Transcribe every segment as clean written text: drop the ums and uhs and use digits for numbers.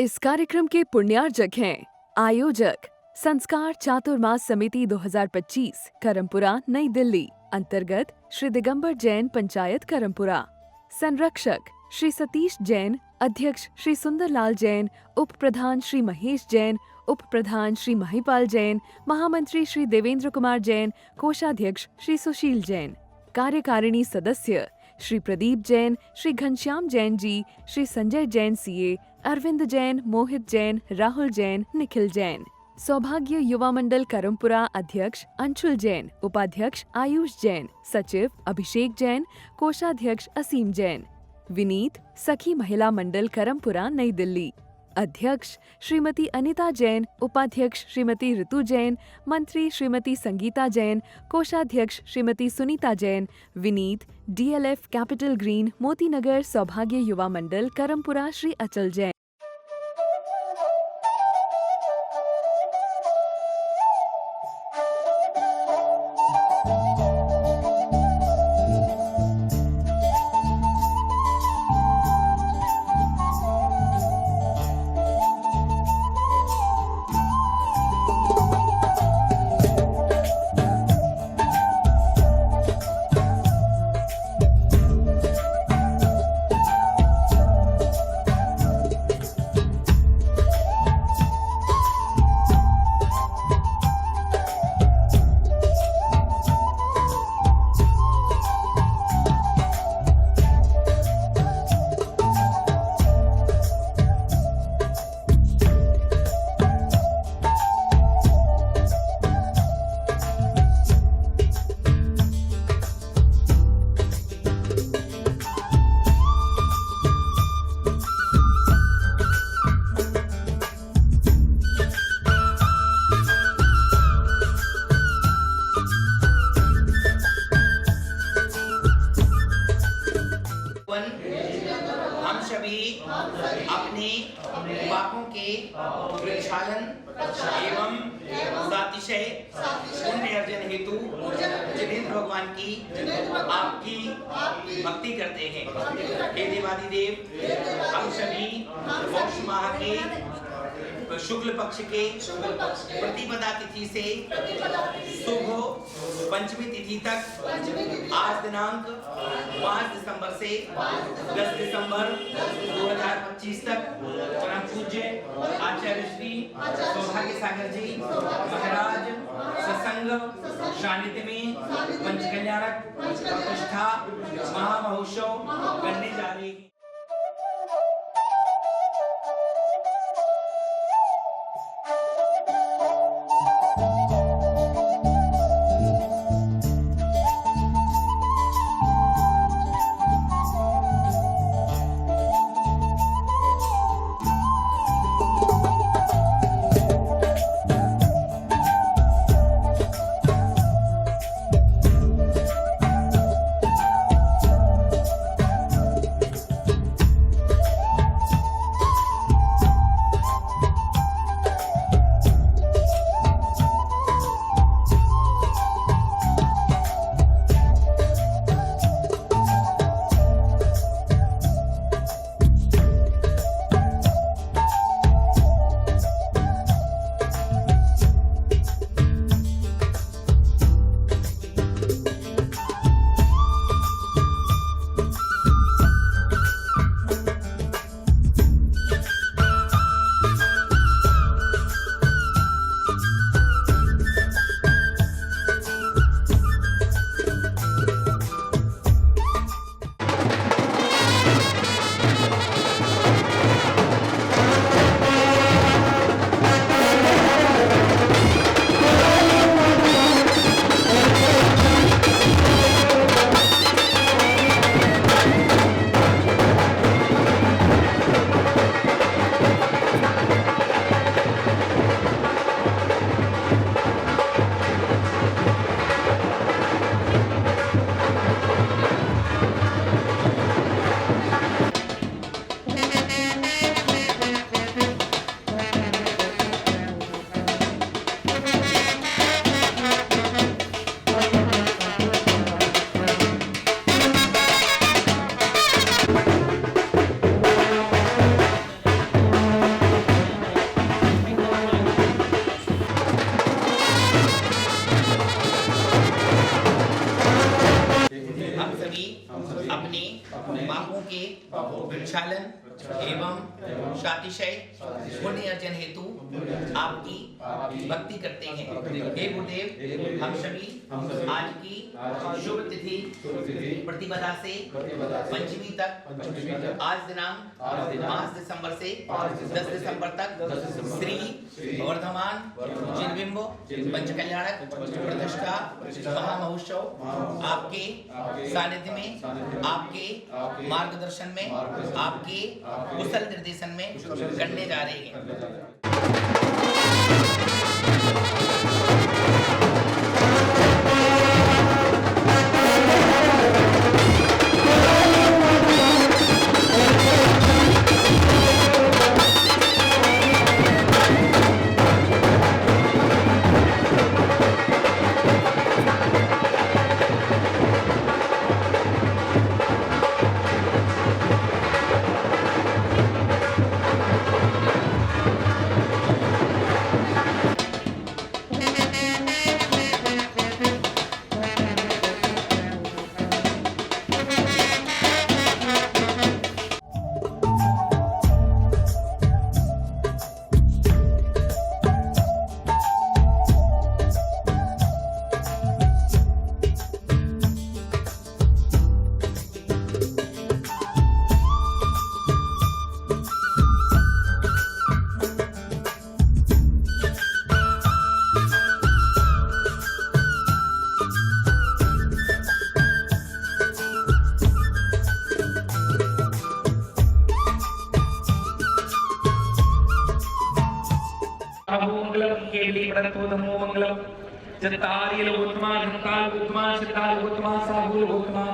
इस कार्यक्रम के पुण्यार्जक हैं आयोजक संस्कार चातुर्मास समिति 2025 करमपुरा नई दिल्ली अंतर्गत श्री दिगंबर जैन पंचायत करमपुरा। संरक्षक श्री सतीश जैन, अध्यक्ष श्री सुंदरलाल जैन, उप प्रधान श्री महेश जैन, उप प्रधान श्री महिपाल जैन, महामंत्री श्री देवेंद्र कुमार जैन, कोषाध्यक्ष श्री सुशील जैन। कार्यकारिणी सदस्य श्री प्रदीप जैन, श्री घनश्याम जैन जी, श्री संजय जैन सीए, अरविंद जैन, मोहित जैन, राहुल जैन, निखिल जैन। सौभाग्य युवा मंडल करमपुरा अध्यक्ष अंशुल जैन, उपाध्यक्ष आयुष जैन, सचिव अभिषेक जैन, कोषाध्यक्ष असीम जैन। विनीत सखी महिला मंडल करमपुरा नई दिल्ली अध्यक्ष श्रीमती अनिता जैन, उपाध्यक्ष श्रीमती ऋतु जैन, मंत्री श्रीमती संगीता जैन, कोषाध्यक्ष Shrimati Sunita Jain. Vineet DLF capital green Motinagar सौभाग्य युवा मंडल करमपुरा श्री अचल जैन। हम सभी अपने पापों के प्रक्षालन एवं सातिशय पुण्य अर्जन हेतु जिनेंद्र भगवान की आपकी भक्ति करते हैं। हे देवादिदेव, हम सभी पौष माह के शुक्ल पक्ष के प्रतिपदा तिथि से शुभ पंचमी तिथि तक आज दिनांक 5 दिसंबर से 10 दिसंबर 2025 तक परम पूज्य आचार्य श्री सौभाग्य सागर जी महाराज सत्संग सानिध्य में पंचकल्याणक प्रतिष्ठा महामहोत्सव करने जा रहे हैं। प्रक्षालन एवं सातिशय पुण्य अर्जन हेतु आपकी भक्ति करते हैं। हे गुरुदेव, हम सभी आज की शुभ तिथि प्रतिपदा से पंचमी तक आज दिनांक 5 दिसंबर से 10 दिसंबर तक श्री वर्धमान जिनबिंब पंचकल्याणक प्रतिष्ठा महामहोत्सव आपके सानिध्य में, आपके मार्गदर्शन में, आपके कुशल निर्देशन में करने जा रहे हैं। मंगलम केली प्रतो नमो मंगलम जतारियल गोत्मा जनताल गोत्मा शिताल गोत्मा साहुल गोत्मा।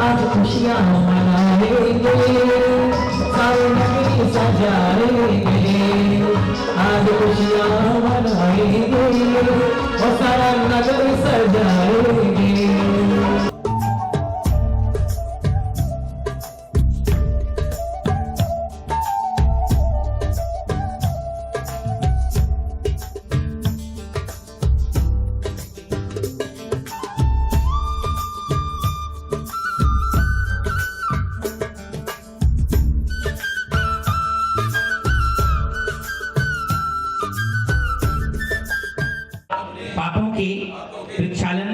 आज खुशियाँ मनाएंगे, सारे नगरी सजाएंगे। आज खुशियाँ मनाएंगे और सारा नगर सजाएंगे। पापों के प्रक्षालन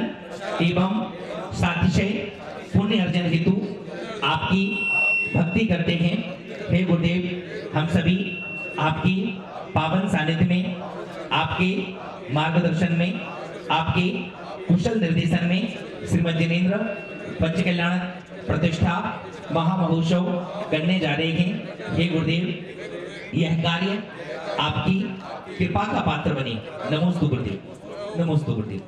एवं सातिशय पुण्य अर्जन हेतु आपकी भक्ति करते हैं। हे गुरुदेव, हम सभी आपकी पावन सानिध्य में, आपके मार्गदर्शन में, आपके कुशल निर्देशन में श्रीमद जिनेन्द्र पंचकल्याण प्रतिष्ठा महामहोत्सव करने जा रहे हैं। हे गुरुदेव, यह कार्य आपकी कृपा का पात्र बने। नमोस्तु गुरुदेव, नमोस्तु गुरुदेव।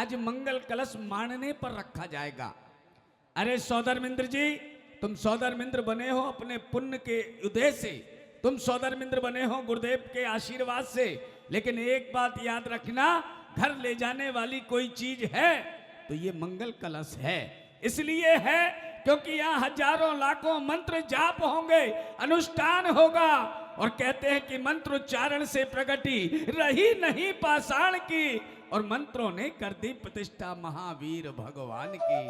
आज मंगल कलश मानने पर रखा जाएगा। अरे सौदरमिंद्र जी, तुम सौदरमिंद्र बने हो अपने पुण्य के उदय से, तुम सौदरमिंद्र बने हो गुरुदेव के आशीर्वाद से, लेकिन एक बात याद रखना, घर ले जाने वाली कोई चीज है तो ये मंगल कलश है। इसलिए है क्योंकि यहाँ हजारों लाखों मंत्र जाप होंगे, अनुष्ठान होगा, और कहते हैं कि मंत्रोच्चारण से प्रगति रही नहीं पाषाण की, और मंत्रों ने कर दी प्रतिष्ठा महावीर भगवान की।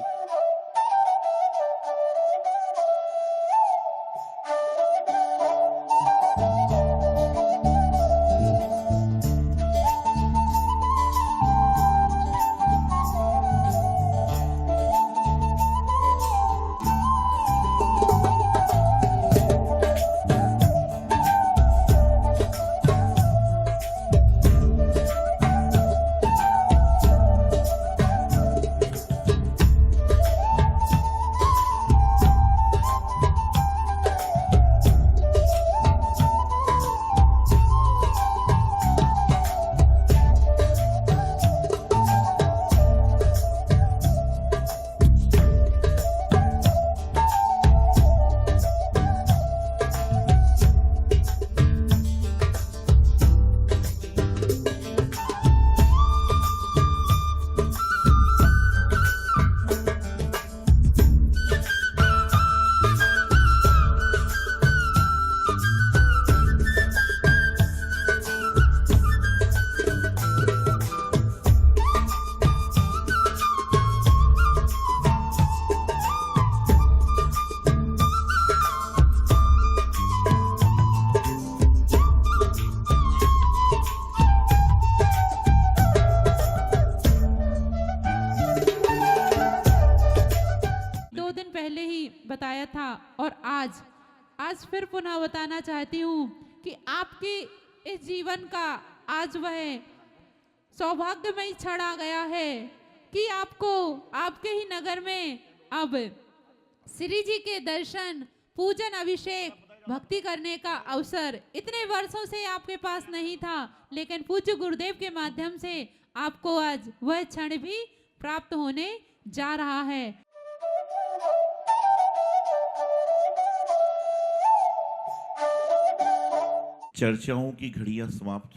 बताया था और आज फिर पुनः बताना चाहती हूँ कि आपकी इस जीवन का आज वह सौभाग्यमय क्षण आ गया है कि आपको आपके ही नगर में अब श्री जी के दर्शन, पूजन, अभिषेक, भक्ति करने का अवसर इतने वर्षों से आपके पास नहीं था, लेकिन पूज्य गुरुदेव के माध्यम से आपको आज वह क्षण भी प्राप्त होने जा रहा है। चर्चाओं की घड़ियां समाप्त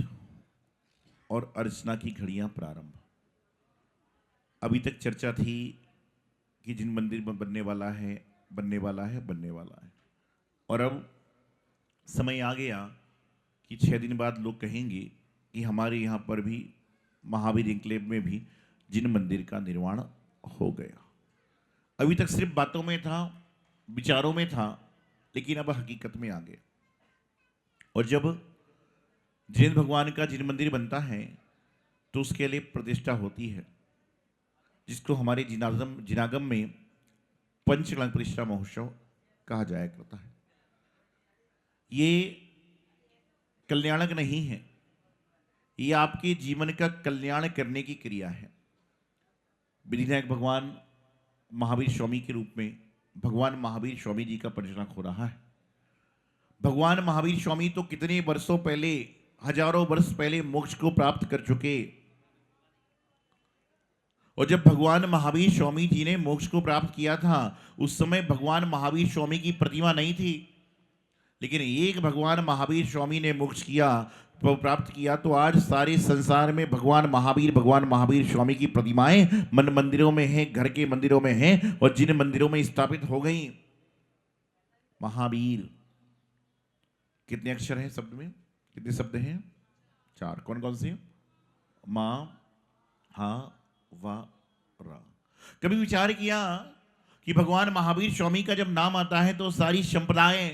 और अर्चना की घड़ियां प्रारंभ। अभी तक चर्चा थी कि जिन मंदिर में बनने वाला है, बनने वाला है, बनने वाला है, और अब समय आ गया कि 6 दिन बाद लोग कहेंगे कि हमारे यहाँ पर भी महावीर एन्क्लेव में भी जिन मंदिर का निर्माण हो गया। अभी तक सिर्फ बातों में था, विचारों में था, लेकिन अब हकीकत में आ गया। और जब जिन भगवान का जिन मंदिर बनता है तो उसके लिए प्रतिष्ठा होती है, जिसको हमारे जिनागम में पंचकलंक प्रतिष्ठा महोत्सव कहा जाया करता है। ये कल्याणक नहीं है, ये आपके जीवन का कल्याण करने की क्रिया है। विधिनायक भगवान महावीर स्वामी के रूप में भगवान महावीर स्वामी जी का पंचनाक हो रहा है। भगवान महावीर स्वामी तो कितने वर्षों पहले, हजारों वर्ष पहले मोक्ष को प्राप्त कर चुके, और जब भगवान महावीर स्वामी जी ने मोक्ष को प्राप्त किया था उस समय भगवान महावीर स्वामी की प्रतिमा नहीं थी, लेकिन एक भगवान महावीर स्वामी ने मोक्ष किया, प्राप्त किया, तो आज सारे संसार में भगवान महावीर स्वामी की प्रतिमाएं मन मंदिरों में हैं, घर के मंदिरों में हैं, और जिन मंदिरों में स्थापित हो गई। महावीर कितने अक्षर हैं शब्द में? कितने शब्द हैं? 4। कौन कौन से? माँ, हा, वा, रा। कभी विचार किया कि भगवान महावीर स्वामी का जब नाम आता है तो सारी संप्रदाय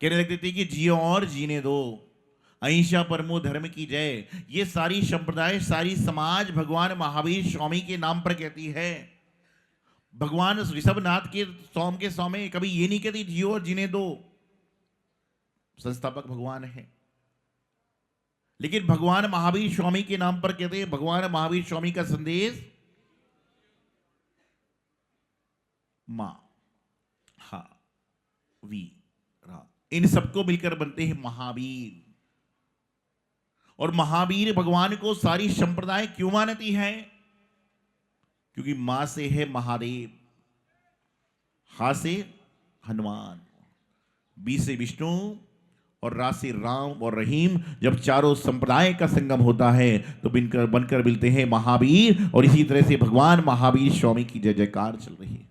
कहने लगती थी कि जियो और जीने दो, अहिंसा परमो धर्म की जय। ये सारी संप्रदाय, सारी समाज भगवान महावीर स्वामी के नाम पर कहती है। भगवान ऋषभनाथ के सोम के सौमे कभी ये नहीं कहती जियो और जीने दो, संस्थापक भगवान है, लेकिन भगवान महावीर स्वामी के नाम पर कहते हैं। भगवान महावीर स्वामी का संदेश मां, हा, वी, रा, इन सबको मिलकर बनते हैं महावीर। और महावीर भगवान को सारी संप्रदाय क्यों मानती है? क्योंकि मां से है महादेव, हा से हनुमान, बी से विष्णु और रा से राम और रहीम। जब चारों संप्रदाय का संगम होता है तो बनकर मिलते हैं महावीर। और इसी तरह से भगवान महावीर स्वामी की जय जयकार चल रही है।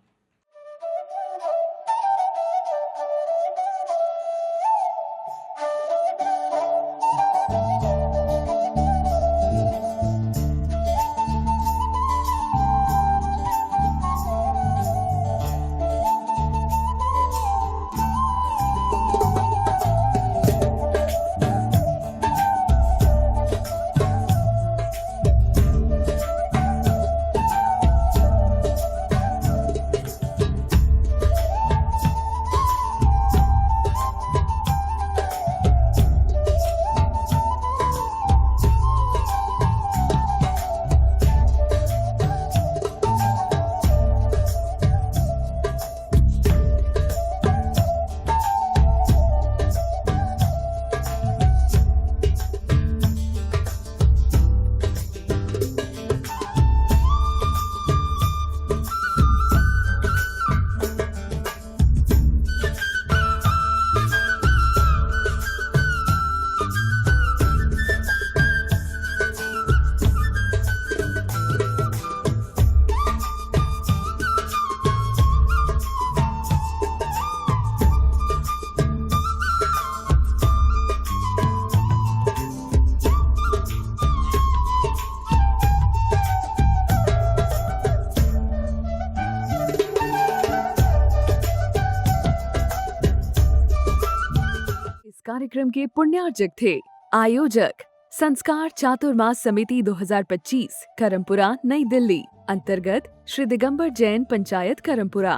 कार्यक्रम के पुण्यार्जक थे आयोजक संस्कार चातुर्मास समिति 2025 करमपुरा नई दिल्ली अंतर्गत श्री दिगंबर जैन पंचायत करमपुरा।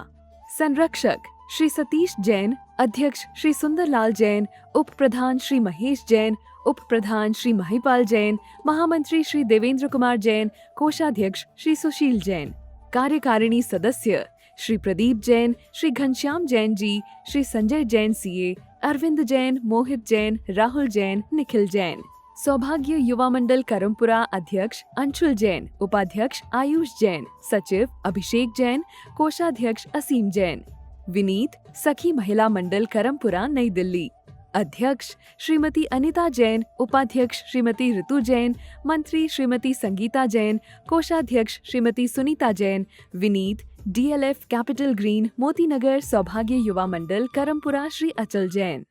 संरक्षक श्री सतीश जैन, अध्यक्ष श्री सुंदरलाल जैन, उप प्रधान श्री महेश जैन, उप प्रधान श्री महिपाल जैन, महामंत्री श्री देवेंद्र कुमार जैन, कोषाध्यक्ष श्री सुशील जैन, कार्यकारिणी सदस्य श्री प्रदीप जैन, श्री घनश्याम जैन जी, श्री संजय जैन सीए, अरविंद जैन, मोहित जैन, राहुल जैन, निखिल जैन। सौभाग्य युवा मंडल करमपुरा अध्यक्ष अंशुल जैन, उपाध्यक्ष आयुष जैन, सचिव अभिषेक जैन, कोषाध्यक्ष असीम जैन। विनीत सखी महिला मंडल करमपुरा नई दिल्ली अध्यक्ष श्रीमती अनिता जैन, उपाध्यक्ष श्रीमती ऋतु जैन, मंत्री श्रीमती संगीता जैन, कोषाध्यक्ष Shrimati Sunita Jain. Vineet DLF capital green Moti Nagar सौभाग्य युवा मंडल करमपुरा श्री अचल जैन।